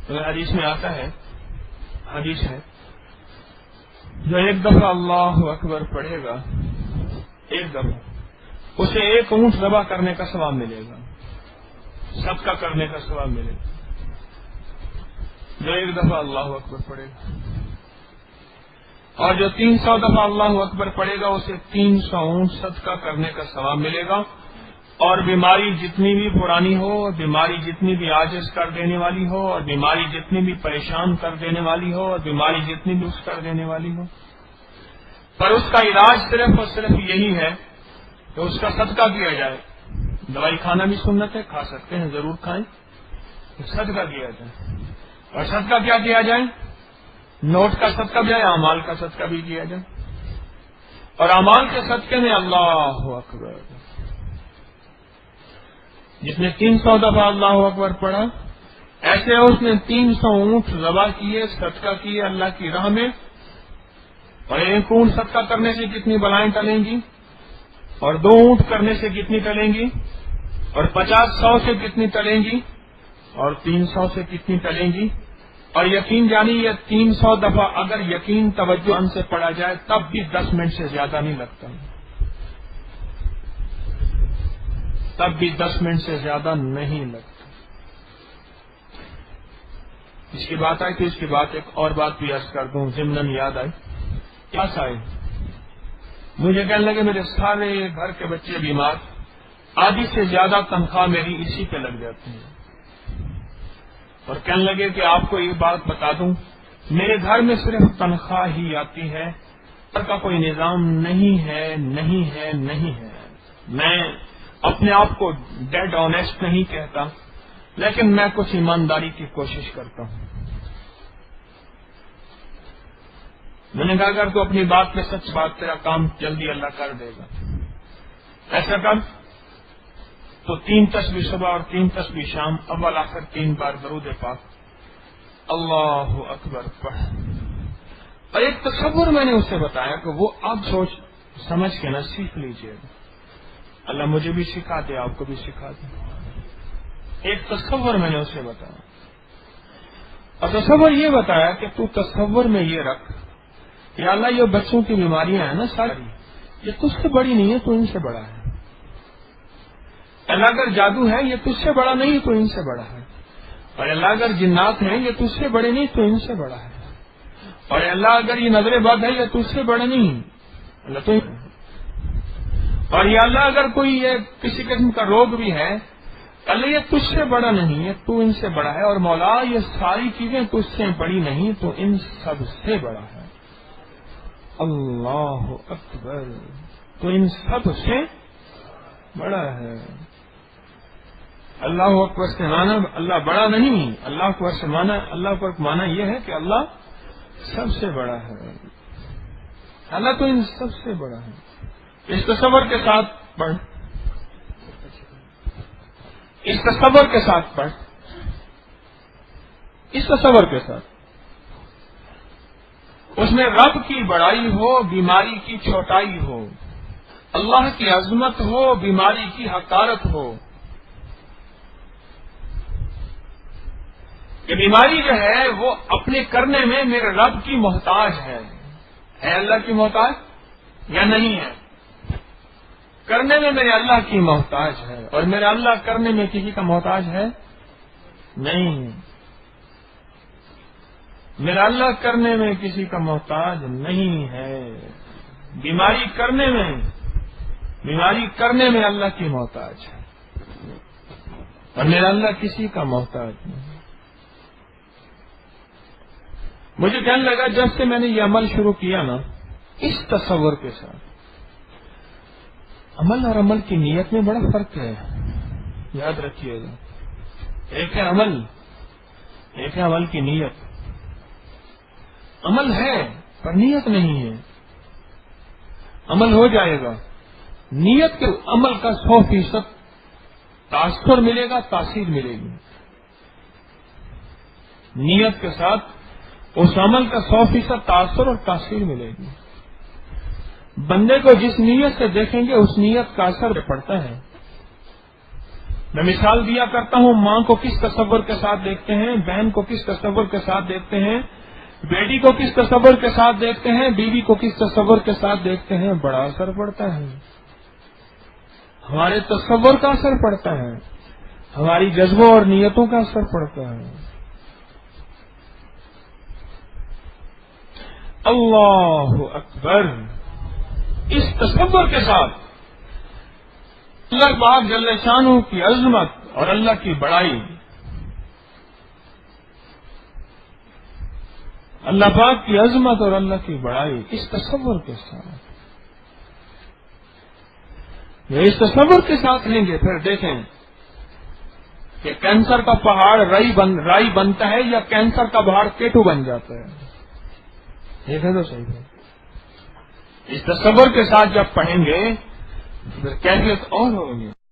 تو حدیث میں آتا ہے، حدیث ہے، جو ایک دفعہ اللہ اکبر پڑھے گا، ایک دفعہ اسے ایک اونٹ ذبح کرنے کا ثواب ملے گا، صدقہ کرنے کا ثواب ملے گا، جو ایک دفعہ اللہ اکبر پڑھے گا۔ اور جو 300 دفعہ اللہ اکبر پڑھے گا اسے 300 اونٹ صدقہ کرنے کا ثواب ملے گا۔ اور بیماری جتنی بھی پرانی ہو، اور بیماری جتنی بھی عاجز کر دینے والی ہو، اور بیماری جتنی بھی پریشان کر دینے والی ہو، اور بیماری جتنی بھی اس کر دینے والی ہو، پر اس کا علاج صرف اور صرف یہی ہے کہ اس کا صدقہ کیا جائے۔ دوائی کھانا بھی سنت ہے، کھا سکتے ہیں، ضرور کھائیں، صدقہ کیا جائے۔ اور صدقہ کیا کیا جائے؟ نوٹ کا صدقہ بھی ہے، اعمال کا صدقہ بھی کیا جائے۔ اور اعمال کے صدقے میں اللہ اکبر، جس نے 300 دفعہ اللہ اکبر پڑھا، ایسے اس نے 300 اونٹ ذبح کیے، صدقہ کیے اللہ کی راہ میں۔ اور ایک اونٹ صدقہ کرنے سے کتنی بلائیں ٹلیں گی، اور 2 اونٹ کرنے سے کتنی ٹلیں گی، اور 50-100 سے کتنی ٹلیں گی، اور 300 سے کتنی ٹلیں گی۔ اور یقین جانی یہ 300 دفعہ اگر یقین توجہ سے پڑھا جائے تب بھی 10 منٹ سے زیادہ نہیں لگتا، تب بھی 10 منٹ سے زیادہ نہیں لگتا۔ اس کی بات آئی تو اس کے بعد ایک اور بات بھی عرض کر دوں، ضمناً یاد آئی، کیا آئے مجھے کہنے لگے میرے سارے گھر کے بچے بیمار، آدھی سے زیادہ تنخواہ میری اسی پہ لگ جاتی ہے، اور کہنے لگے کہ آپ کو ایک بات بتا دوں، میرے گھر میں صرف تنخواہ ہی آتی ہے، گھر کا کوئی نظام نہیں ہے، نہیں ہے، نہیں ہے۔ میں اپنے آپ کو ڈیڈ آنیسٹ نہیں کہتا، لیکن میں کچھ ایمانداری کی کوشش کرتا ہوں۔ میں نے کہا اگر تو اپنی بات پہ سچ بات، تیرا کام جلدی اللہ کر دے گا، ایسا کر تو 3 تسبیح صبح اور 3 تسبیح شام، اول آخر 3 بار درود پاک اللہ اکبر پڑھ۔ اور ایک تصور میں نے اسے بتایا کہ وہ اب سوچ سمجھ کے نہ سیکھ لیجئے گا، اللہ مجھے بھی سکھا دے، آپ کو بھی سکھا دے۔ ایک تصور میں نے اسے بتایا، اور تصور یہ بتایا کہ تو تصور میں یہ رکھ، یا اللہ یہ بچوں کی بیماریاں ہیں نا ساری، یہ تجھ سے بڑی نہیں ہے، تو ان سے بڑا ہے۔ اللہ اگر جادو ہے یہ تجھ سے بڑا نہیں تو ان سے بڑا ہے، اور اللہ اگر جنات ہیں یہ تجھ سے بڑے نہیں تو ان سے بڑا ہے، اور اللہ اگر یہ نظر بد ہے یہ تجھ سے بڑا نہیں، اللہ تو، اور یہ اللہ اگر کوئی یہ کسی قسم کا روگ بھی ہے، اللہ یہ تجھ سے بڑا نہیں ہے تو ان سے بڑا ہے، اور مولا یہ ساری چیزیں تجھ سے بڑی نہیں تو ان سب سے بڑا ہے۔ اللہ اکبر، تو ان سب سے بڑا ہے۔ اللہ اکبر سے مانا اللہ بڑا نہیں، اللہ اکبر سے مانا، اللہ اکبر مانا یہ ہے کہ اللہ سب سے بڑا ہے، اللہ تو ان سب سے بڑا ہے۔ اس تصور کے ساتھ پڑھ، اس تصور کے ساتھ پڑھ، اس تصور کے ساتھ، اس میں رب کی بڑائی ہو، بیماری کی چھوٹائی ہو، اللہ کی عظمت ہو، بیماری کی حقارت ہو، کہ بیماری جو ہے وہ اپنے کرنے میں میرے رب کی محتاج ہے اللہ کی محتاج یا نہیں ہے؟ کرنے میں میرے اللہ کی محتاج ہے، اور میرا اللہ کرنے میں کسی کا محتاج ہے نہیں، میرا اللہ کرنے میں کسی کا محتاج نہیں ہے۔ بیماری کرنے میں اللہ کی محتاج ہے، اور میرا اللہ کسی کا محتاج نہیں۔ مجھے کہنے لگا جب سے میں نے یہ عمل شروع کیا نا، اس تصور کے ساتھ، عمل اور عمل کی نیت میں بڑا فرق ہے، یاد رکھیے گا۔ ایک ہے عمل، ایک ہے عمل کی نیت۔ عمل ہے پر نیت نہیں ہے، عمل ہو جائے گا، نیت کے عمل کا 100% تاثر ملے گا، تاثیر ملے گی۔ نیت کے ساتھ اس عمل کا 100% تاثر اور تاثیر ملے گی۔ بندے کو جس نیت سے دیکھیں گے اس نیت کا اثر پڑتا ہے۔ میں مثال دیا کرتا ہوں، ماں کو کس تصور کے ساتھ دیکھتے ہیں، بہن کو کس تصور کے ساتھ دیکھتے ہیں، بیٹی کو کس تصور کے ساتھ دیکھتے ہیں، بیوی کو کس تصور کے ساتھ دیکھتے ہیں، بڑا اثر پڑتا ہے، ہمارے تصور کا اثر پڑتا ہے، ہماری جذبوں اور نیتوں کا اثر پڑتا ہے۔ اللہ اکبر، اس تصور کے ساتھ اللہ پاک جل شانہ کی عظمت اور اللہ کی بڑائی، اللہ پاک کی عظمت اور اللہ کی بڑائی اس تصور کے ساتھ، اس تصور کے ساتھ لیں گے، پھر دیکھیں کہ کینسر کا پہاڑ رائی بنتا ہے یا کینسر کا پہاڑ کیٹو بن جاتا ہے۔ دیکھیں تو صحیح ہے، اس تصور کے ساتھ جب پڑھیں گے پھر کیفیت اور ہوگی۔